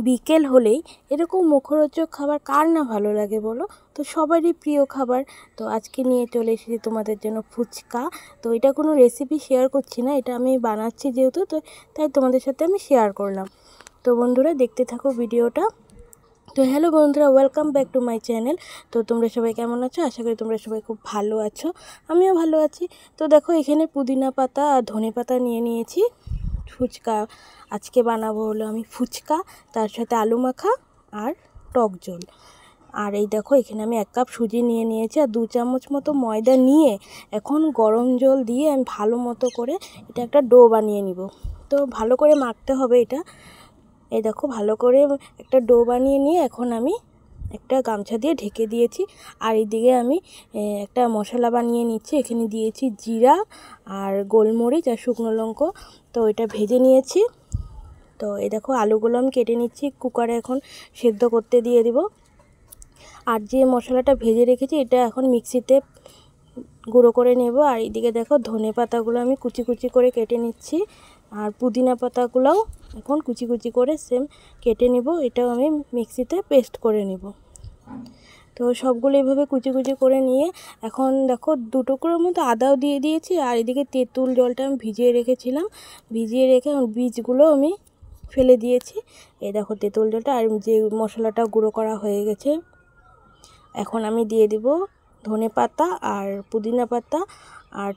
বিকেল হলেই এরকম মুখরোচক খাবার কার না ভালো লাগে বলো? তো সবারই প্রিয় খাবার। তো আজকে নিয়ে চলে এসেছি তোমাদের জন্য ফুচকা। তো এটা কোনো রেসিপি শেয়ার করছি না, এটা আমি বানাচ্ছি যেহেতু, তো তাই তোমাদের সাথে আমি শেয়ার করলাম। তো বন্ধুরা দেখতে থাকো ভিডিওটা। তো হ্যালো বন্ধুরা, welcome back to my channel. তো তোমরা সবাই কেমন আছো? আশা করি তোমরা সবাই খুব ভালো আছো, আমিও ভালো আছি। তো দেখো এখানে পুদিনা পাতা আর ধনে পাতা নিয়ে নিয়েছি। ফুচকা আজকে বানাবো হলো আমি ফুচকা, তার সাথে আলু মাখা আর টক ঝোল। আর এই দেখো এখানে আমি 1 কাপ সুজি নিয়ে নিয়েছি আর 2 চামচ মতো ময়দা নিয়ে এখন গরম জল দিয়ে আমি ভালো মতো করে এটা একটা ডো বানিয়ে নিব। তো ভালো করে মাখতে হবে এটা। এই দেখো ভালো করে একটা ডো বানিয়ে নিয়ে এখন আমি একটা গামছা দিয়ে ঢেকে দিয়েছি। আর এইদিকে আমি একটা মশলা বানিয়ে নিচ্ছি। এখানে দিয়েছি জিরা আর গোলমরিচ আর শুকনো লঙ্কা। তো এটা ভেজে নিয়েছি। তো এই দেখো আলুগুলো আমি কেটে নিচ্ছি, কুকারে এখন সেদ্ধ করতে দিয়ে দিব। আর যে মশলাটা ভেজে রেখেছি এটা এখন মিক্সিতে গুঁড়ো করে নেব। আর এইদিকে দেখো ধনে পাতাগুলো আমি কুচি কুচি করে কেটে নিচ্ছি, আর পুদিনা পাতাগুলোও এখন কুচি কুচি করে সেম কেটে নেব। এটাও আমি মিক্সিতে পেস্ট করে নেব। তো সবগুলো এইভাবে কুচি কুচি করে নিয়ে এখন দেখো 2 টুকরোর মতো আদাও দিয়ে দিয়েছি। আর এদিকে তেঁতুল জলটা আমি ভিজিয়ে রেখেছিলাম, ভিজিয়ে রেখে বীজগুলো আমি ফেলে দিয়েছি। এই দেখো তেঁতুল জলটা, আর যে মশলাটা গুঁড়ো করা হয়ে গেছে এখন আমি দিয়ে দিব ধনে পাতা আর পুদিনা পাতা আর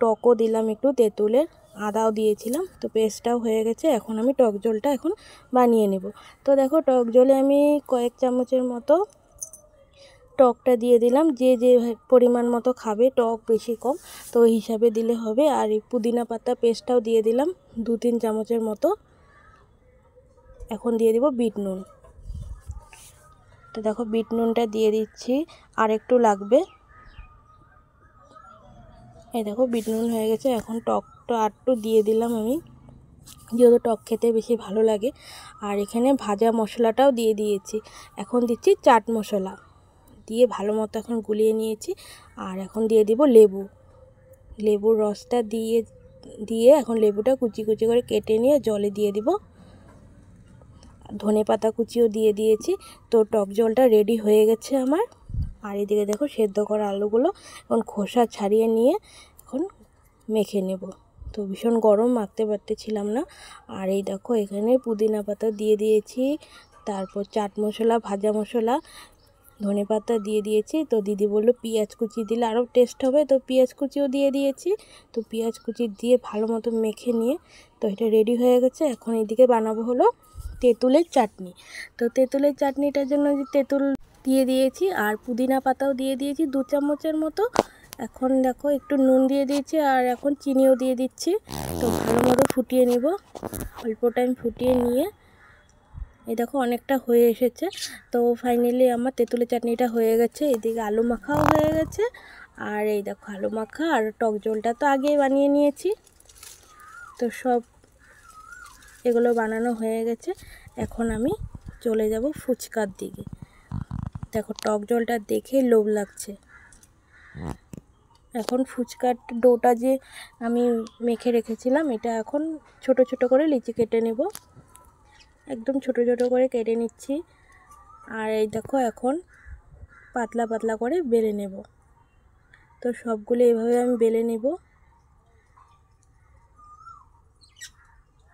টকও দিলাম একটু তেঁতুলের, আদাও দিয়েছিলাম। তো পেস্টটাও হয়ে গেছে, এখন আমি টক ঝোলটা এখন বানিয়ে নেব। তো দেখো টক ঝোলে আমি কয়েক চামচের মতো টকটা দিয়ে দিলাম। যে যে পরিমাণ মতো খাবে, টক বেশি কম তো ওই হিসাবে দিলে হবে। আর এই পুদিনা পাতা পেস্টটাও দিয়ে দিলাম 2-3 চামচের মতো। এখন দিয়ে দিব বিট নুন। তো দেখো বিট নুনটা দিয়ে দিচ্ছি, আর একটু লাগবে। এই দেখো বিট নুন হয়ে গেছে। এখন টকটা আরটু দিয়ে দিলাম আমি, যেহেতু টক খেতে বেশি ভালো লাগে। আর এখানে ভাজা মশলাটাও দিয়ে দিয়েছি। এখন দিচ্ছি চাট মশলা দিয়ে ভালো মতো এখন গুলিয়ে নিয়েছি। আর এখন দিয়ে দিব লেবুর রসটা দিয়ে এখন লেবুটা কুচি কুচি করে কেটে নিয়ে জলে দিয়ে দিব। ধনে পাতা কুচিও দিয়ে দিয়েছি। তো টক জলটা রেডি হয়ে গেছে আমার। আর এদিকে দেখো সেদ্ধ করা আলুগুলো এখন খোসা ছাড়িয়ে নিয়ে এখন মেখে নেব। তো ভীষণ গরম, মাখতে পারতেছিলাম না। আর এই দেখো এখানে পুদিনা পাতা দিয়ে দিয়েছি, তারপর চাট মশলা, ভাজা মশলা, ধনে পাতা দিয়ে দিয়েছি। তো দিদি বললো পেঁয়াজ কুচি দিলে আরও টেস্ট হবে, তো পেঁয়াজ কুচিও দিয়ে দিয়েছি। তো পেঁয়াজ কুচি দিয়ে ভালো মতো মেখে নিয়ে তো এটা রেডি হয়ে গেছে। এখন এদিকে বানাবো হলো তেঁতুলের চাটনি। তো তেঁতুলের চাটনিটার জন্য যে তেঁতুল দিয়ে দিয়েছি আর পুদিনা পাতাও দিয়ে দিয়েছি 2 চামচের মতো। এখন দেখো একটু নুন দিয়ে দিয়েছি আর এখন চিনিও দিয়ে দিচ্ছি। তো ভালো মতো ফুটিয়ে নেব, অল্প টাইম ফুটিয়ে নিয়ে এই দেখো অনেকটা হয়ে এসেছে। তো ফাইনালি আমার তেঁতুলের চাটনিটা হয়ে গেছে। এদিকে আলু মাখাও হয়ে গেছে। আর এই দেখো আলু মাখা আর টক ঝোলটা তো আগেই বানিয়ে নিয়েছি। তো সব এগুলো বানানো হয়ে গেছে। এখন আমি চলে যাব ফুচকার দিকে। দেখো টক ঝোলটা দেখে লোভ লাগছে। এখন ফুচকার ডোটা যে আমি মেখে রেখেছিলাম এটা এখন ছোট ছোট করে লিচি কেটে নেব। একদম ছোট ছোট করে কেটে নিচ্ছি। আর এই দেখো এখন পাতলা পাতলা করে বেলে নেব। তো সবগুলো এইভাবে আমি বেলে নেব।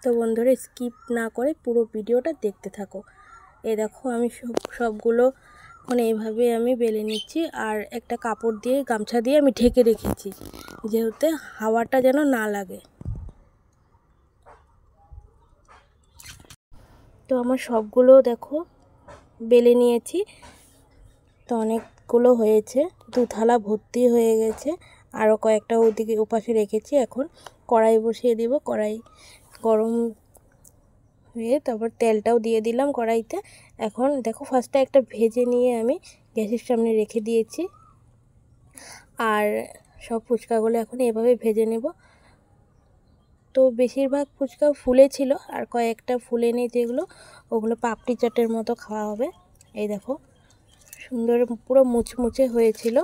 তো বন্ধুরা স্কিপ না করে পুরো ভিডিওটা দেখতে থাকো। এই দেখো আমি সবগুলো এখন এইভাবে আমি বেলে নিচ্ছি। আর একটা কাপড় দিয়ে, গামছা দিয়ে আমি ঢেকে রেখেছি, যেহেতু হাওয়াটা যেন না লাগে। তো আমার সবগুলো দেখো বেলে নিয়েছি। তো অনেকগুলো হয়েছে, 2 থালা ভর্তি হয়ে গেছে। আরও কয়েকটা ওদিকে ওপাশে রেখেছি। এখন কড়াই বসিয়ে দিব, কড়াই গরম হয়ে তারপর তেলটাও দিয়ে দিলাম কড়াইতে। এখন দেখো ফার্স্টে একটা ভেজে নিয়ে আমি গ্যাসের সামনে রেখে দিয়েছি। আর সব ফুচকাগুলো এখন এভাবে ভেজে নেব। তো বেশিরভাগ ফুচকা ফুলেছিল, আর কয়েকটা ফুলে নেই যেগুলো, ওগুলো পাপড়ি চাটের মতো খাওয়া হবে। এই দেখো সুন্দর পুরো মুচমুচে হয়েছিল।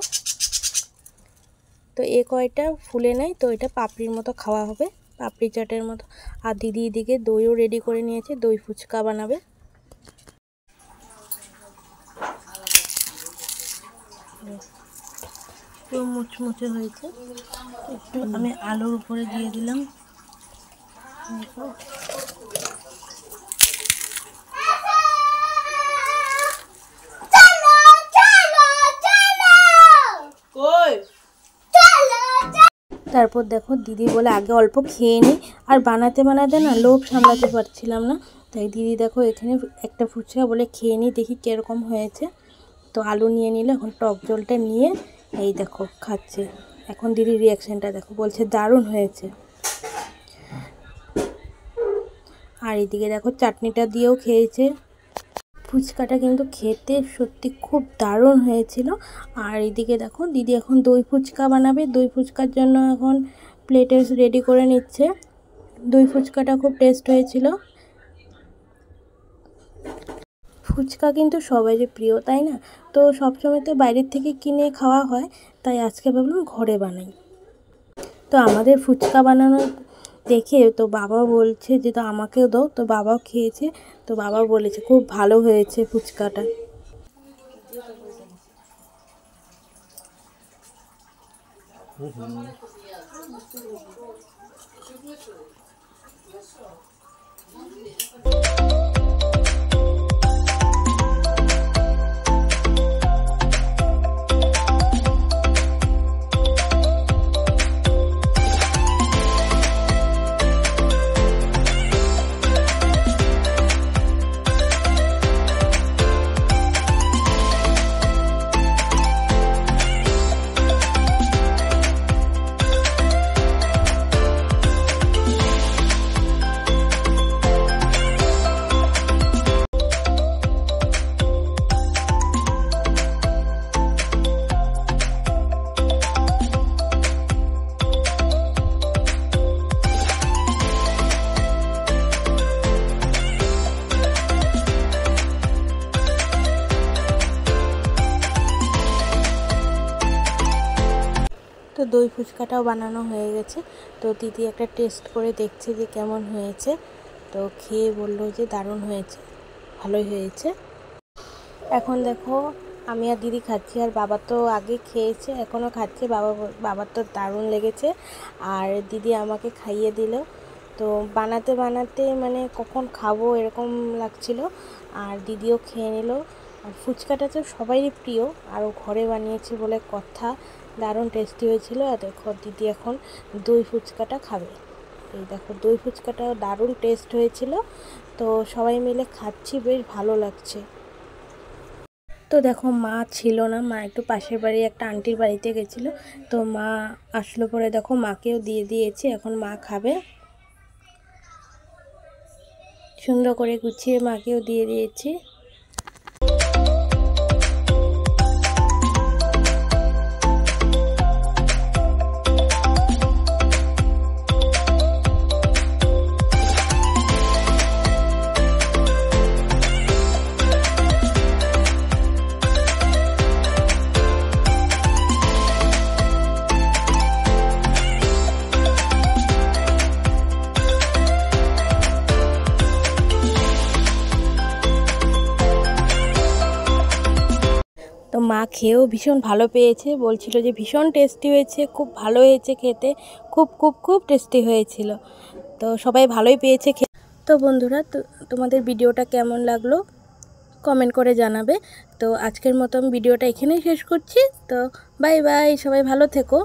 তো কয়টা ফুলে নেই, তো এটা পাপড়ির মতো খাওয়া হবে, পাপড়ি চাটের মতো। আর দিদি এদিকে দইও রেডি করে নিয়েছে, দই ফুচকা বানাবে। পুরো মুচমুচে হয়েছে। একটু আমি আলুর উপরে দিয়ে দিলাম। তারপর দেখো দিদি বলে আগে অল্প খেয়ে নিই, আর বানাতে বানাতে না লোভ সামলাতে পারছিলাম না, তাই দিদি দেখো এখানে একটা ফুচকা বলে খেয়ে নিই, দেখি কীরকম হয়েছে। তো আলু নিয়ে নিল, এখন টক জলটা নিয়ে এই দেখো খাচ্ছে। এখন দিদির রিয়াকশানটা দেখো, বলছে দারুণ হয়েছে। আর এদিকে দেখো চাটনিটা দিয়েও খেয়েছে। ফুচকাটা কিন্তু খেতে সত্যি খুব দারুণ হয়েছিল। আর এদিকে দেখো দিদি এখন দই ফুচকা বানাবে, দই ফুচকার জন্য এখন প্লেটে রেডি করে নিচ্ছে। দই ফুচকাটা খুব টেস্ট হয়েছিল। ফুচকা কিন্তু সবারই প্রিয়, তাই না? তো সবসময় তো বাইরের থেকে কিনে খাওয়া হয়, তাই আজকে ভাবলাম ঘরে বানাই। তো আমাদের ফুচকা বানানো দেখে তো বাবা বলছে যে তো আমাকেও দাও, তো বাবাও খেয়েছে, তো বাবা বলেছে খুব ভালো হয়েছে ফুচকাটা। তো দই ফুচকাটাও বানানো হয়ে গেছে। তো দিদি একটা টেস্ট করে দেখছে যে কেমন হয়েছে। তো খেয়ে বললো যে দারুণ হয়েছে, ভালোই হয়েছে। এখন দেখো আমি আর দিদি খাচ্ছি, আর বাবা তো আগে খেয়েছে, এখনও খাচ্ছে। বাবার তো দারুণ লেগেছে, আর দিদি আমাকে খাইয়ে দিল। তো বানাতে বানাতে মানে কখন খাবো এরকম লাগছিল, আর দিদিও খেয়ে নিল। আর ফুচকাটা তো সবারই প্রিয়, আরও ঘরে বানিয়েছি বলে কথা, দারুণ টেস্টি হয়েছিল। আর দেখো দিদি এখন দই ফুচকাটা খাবে। এই দেখো দই ফুচকাটাও দারুণ টেস্ট হয়েছিল। তো সবাই মিলে খাচ্ছি, বেশ ভালো লাগছে। তো দেখো মা ছিল না, মা একটু পাশের বাড়ি একটা আন্টির বাড়িতে গেছিলো। তো মা আসলো পরে দেখো মাকেও দিয়ে দিয়েছি, এখন মা খাবে। সুন্দর করে গুছিয়ে মাকেও দিয়ে দিয়েছি। তো মা খেয়েও ভীষণ ভালো পেয়েছে, বলছিল যে ভীষণ টেস্টি হয়েছে, খুব ভালো হয়েছে খেতে, খুব খুব খুব টেস্টি হয়েছিল। তো সবাই ভালোই পেয়েছে খেতে। তো বন্ধুরা, তোমাদের ভিডিওটা কেমন লাগলো কমেন্ট করে জানাবে। তো আজকের মতো আমি ভিডিওটা এখানেই শেষ করছি। তো বাই বাই, সবাই ভালো থেকো।